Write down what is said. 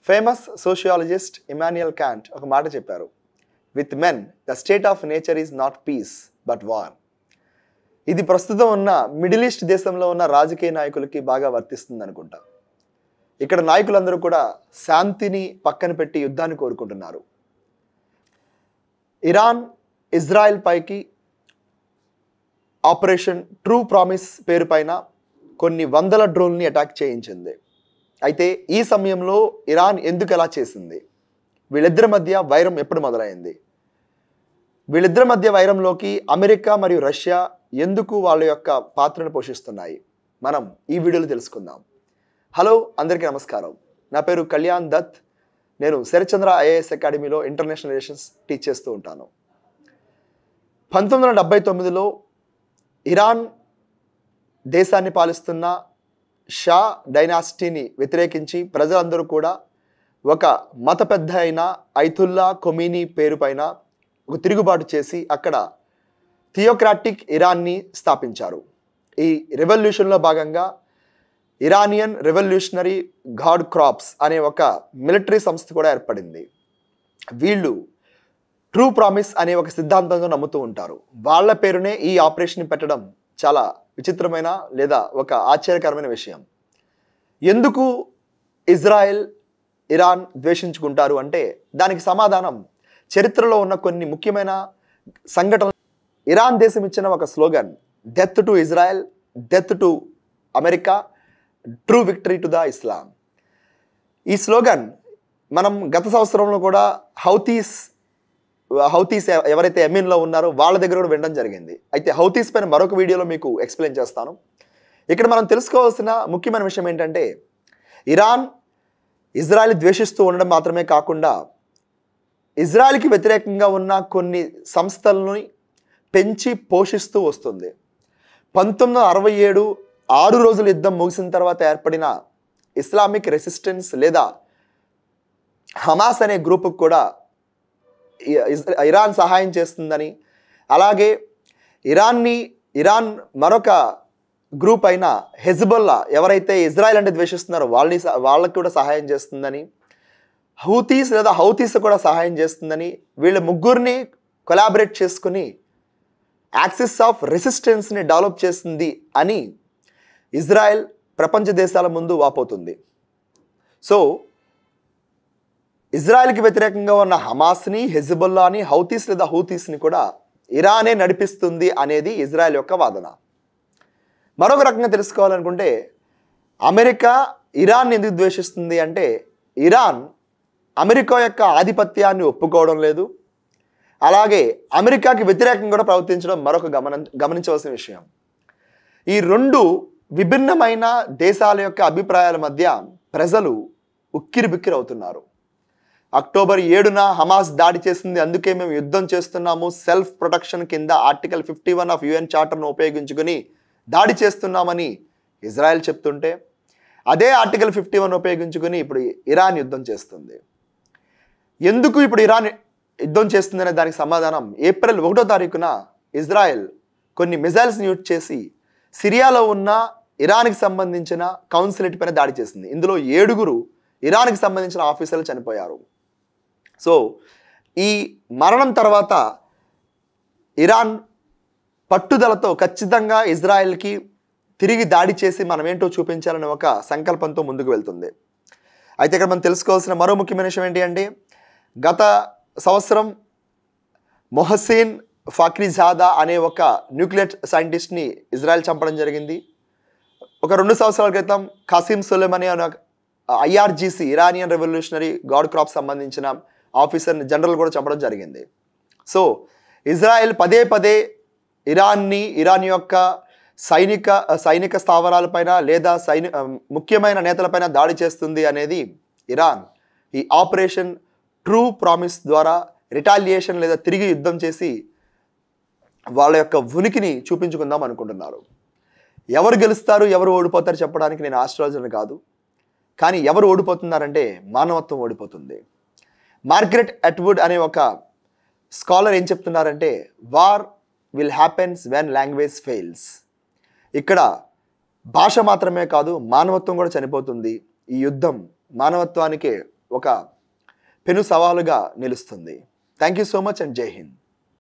Famous sociologist Immanuel Kant ఒక మాట చెప్పారు, with men the state of nature is not piece but war. ఇది ప్రస్తుతం ఉన్న మిడిల్ ఈస్ట్ దేశంలో ఉన్న రాజకీయ నాయకులకి బాగా వర్తిస్తుంది అనుకుంటా. ఇక్కడ నాయకులందరూ కూడా శాంతిని పక్కన పెట్టి యుద్ధాన్ని కోరుకుంటున్నారు. ఇరాన్ ఇజ్రాయెల్ పైకి ఆపరేషన్ ట్రూ ప్రామిస్ పేరు పైన కొన్ని వందల డ్రోన్ని అటాక్ చేయించింది. అయితే ఈ సమయంలో ఇరాన్ ఎందుకు అలా చేసింది? వీళ్ళిద్దరి మధ్య వైరం ఎప్పుడు మొదలైంది? వీళ్ళిద్దరి మధ్య వైరంలోకి అమెరికా మరియు రష్యా ఎందుకు వాళ్ళ యొక్క పాత్రను పోషిస్తున్నాయి? మనం ఈ వీడియోలో తెలుసుకుందాం. హలో, అందరికీ నమస్కారం. నా పేరు కళ్యాణ్ దత్. నేను శరత్చంద్ర ఐఏఎస్ అకాడమీలో ఇంటర్నేషనల్ రిలేషన్స్ టీచ్ చేస్తూ ఉంటాను. 1979లో ఇరాన్ దేశాన్ని పాలిస్తున్న షా డైనాసిటీని వ్యతిరేకించి ప్రజలందరూ కూడా ఒక మత పెద్ద అయిన ఐతుల్లా ఖొమీనీ పేరు పైన ఒక తిరుగుబాటు చేసి అక్కడ థియోక్రాటిక్ ఇరాన్ని స్థాపించారు. ఈ రెవల్యూషన్లో భాగంగా ఇరానియన్ రెవల్యూషనరీ గార్డ్ క్రాప్స్ అనే ఒక మిలిటరీ సంస్థ కూడా ఏర్పడింది. వీళ్ళు ట్రూ ప్రామిస్ అనే ఒక సిద్ధాంతంతో నమ్ముతూ ఉంటారు. వాళ్ళ పేరునే ఈ ఆపరేషన్ పెట్టడం చాలా విచిత్రమైన లేదా ఒక ఆశ్చర్యకరమైన విషయం. ఎందుకు ఇజ్రాయెల్ ఇరాన్ ద్వేషించుకుంటారు అంటే దానికి సమాధానం చరిత్రలో ఉన్న కొన్ని ముఖ్యమైన సంఘటనలు. ఇరాన్ దేశం ఇచ్చిన ఒక slogan, death to Israel, death to America, true victory to the Islam. ఈ స్లోగన్ మనం గత సంవత్సరంలో కూడా హౌతీస్ ఎవరైతే యెమెన్లో ఉన్నారో వాళ్ళ దగ్గర కూడా వినడం జరిగింది. అయితే హౌతీస్ పైన మరొక వీడియోలో మీకు ఎక్స్ప్లెయిన్ చేస్తాను. ఇక్కడ మనం తెలుసుకోవాల్సిన ముఖ్యమైన విషయం ఏంటంటే ఇరాన్ ఇజ్రాయెల్ ద్వేషిస్తూ ఉండడం మాత్రమే కాకుండా ఇజ్రాయెల్కి వ్యతిరేకంగా ఉన్న కొన్ని సంస్థలను పెంచి పోషిస్తూ వస్తుంది. 1967 6 రోజుల యుద్ధం ముగిసిన తర్వాత ఏర్పడిన ఇస్లామిక్ రెసిస్టెన్స్ లేదా హమాస్ అనే గ్రూపుకు కూడా ఇరాన్ సహాయం చేస్తుందని, అలాగే ఇరాన్ మరొక గ్రూప్ అయిన హెజ్బొల్లా ఎవరైతే ఇజ్రాయెల్ అంటే ద్వేషిస్తున్నారో వాళ్ళకి కూడా సహాయం చేస్తుందని, హౌతీస్ లేదా హౌతీస్ కూడా సహాయం చేస్తుందని, వీళ్ళ ముగ్గురిని కొలాబరేట్ చేసుకుని యాక్సిస్ ఆఫ్ రెసిస్టెన్స్ని డెవలప్ చేస్తుంది అని ఇజ్రాయెల్ ప్రపంచ దేశాల ముందు వాపోతుంది. సో ఇజ్రాయెల్కి వ్యతిరేకంగా ఉన్న హమాస్ని, హెజ్బొల్లాని, హౌతీస్ లేదా హూతీస్ని కూడా ఇరానే నడిపిస్తుంది అనేది ఇజ్రాయెల్ యొక్క వాదన. మరొక రకంగా తెలుసుకోవాలనుకుంటే అమెరికా ఇరాన్ ఎందుకు ద్వేషిస్తుంది అంటే ఇరాన్ అమెరికా యొక్క ఆధిపత్యాన్ని ఒప్పుకోవడం లేదు, అలాగే అమెరికాకి వ్యతిరేకంగా కూడా ప్రవర్తించడం మరొక గమనించవలసిన విషయం. ఈ రెండు విభిన్నమైన దేశాల యొక్క అభిప్రాయాల మధ్య ప్రజలు ఉక్కిరిబిక్కిరి అవుతున్నారు. అక్టోబర్ 7న హమాస్ దాడి చేసింది, అందుకే మేము యుద్ధం చేస్తున్నాము, సెల్ఫ్ ప్రొటెక్షన్ కింద ఆర్టికల్ 51 ఆఫ్ UN చార్టర్ను ఉపయోగించుకొని దాడి చేస్తున్నామని ఇజ్రాయెల్ చెప్తుంటే అదే ఆర్టికల్ 51 ఉపయోగించుకొని ఇప్పుడు ఇరాన్ యుద్ధం చేస్తుంది. ఎందుకు ఇప్పుడు ఇరాన్ యుద్ధం చేస్తుందనే దానికి సమాధానం, ఏప్రిల్ 1వ తారీఖున ఇజ్రాయెల్ కొన్ని మిజైల్స్ని యూజ్ చేసి సిరియాలో ఉన్న ఇరాన్కి సంబంధించిన కౌన్సిలేట్ పైన దాడి చేసింది. ఇందులో 7 ఇరాన్కి సంబంధించిన ఆఫీసర్లు చనిపోయారు. సో ఈ మరణం తర్వాత ఇరాన్ పట్టుదలతో ఖచ్చితంగా ఇజ్రాయెల్కి తిరిగి దాడి చేసి మనం ఏంటో చూపించాలనే ఒక సంకల్పంతో ముందుకు వెళ్తుంది. అయితే ఇక్కడ మనం తెలుసుకోవాల్సిన మరో ముఖ్యమైన విషయం ఏంటి అంటే గత సంవత్సరం మొహసిన్ ఫాక్రీజాదా అనే ఒక న్యూక్లియర్ సైంటిస్ట్ని ఇజ్రాయెల్ చంపడం జరిగింది. ఒక 2 సంవత్సరాల క్రితం ఖాసిం సొలైమనీ అనే IRGC Iranian revolutionary guard corps సంబంధించిన ఆఫీసర్ని జనరల్ కూడా చంపడం జరిగింది. సో ఇజ్రాయెల్ పదే పదే ఇరాన్ యొక్క సైనిక స్థావరాలపైన లేదా ముఖ్యమైన నేతలపైన దాడి చేస్తుంది అనేది ఇరాన్ ఈ ఆపరేషన్ ట్రూ ప్రామిస్ ద్వారా రిటాలియేషన్ లేదా తిరిగి యుద్ధం చేసి వాళ్ళ యొక్క ఉనికిని చూపించుకుందాం అనుకుంటున్నారు. ఎవరు గెలుస్తారు ఎవరు ఓడిపోతారు చెప్పడానికి నేను ఆస్ట్రాలజర్ని కాదు, కానీ ఎవరు ఓడిపోతున్నారంటే మానవత్వం ఓడిపోతుంది. మార్గరెట్ అట్వుడ్ అనే ఒక స్కాలర్ ఏం చెప్తున్నారంటే war will happens when language fails. ఇక్కడ భాష మాత్రమే కాదు మానవత్వం కూడా చనిపోతుంది. ఈ యుద్ధం మానవత్వానికే ఒక పెను సవాలుగా నిలుస్తుంది. Thank you so much and జై హింద్.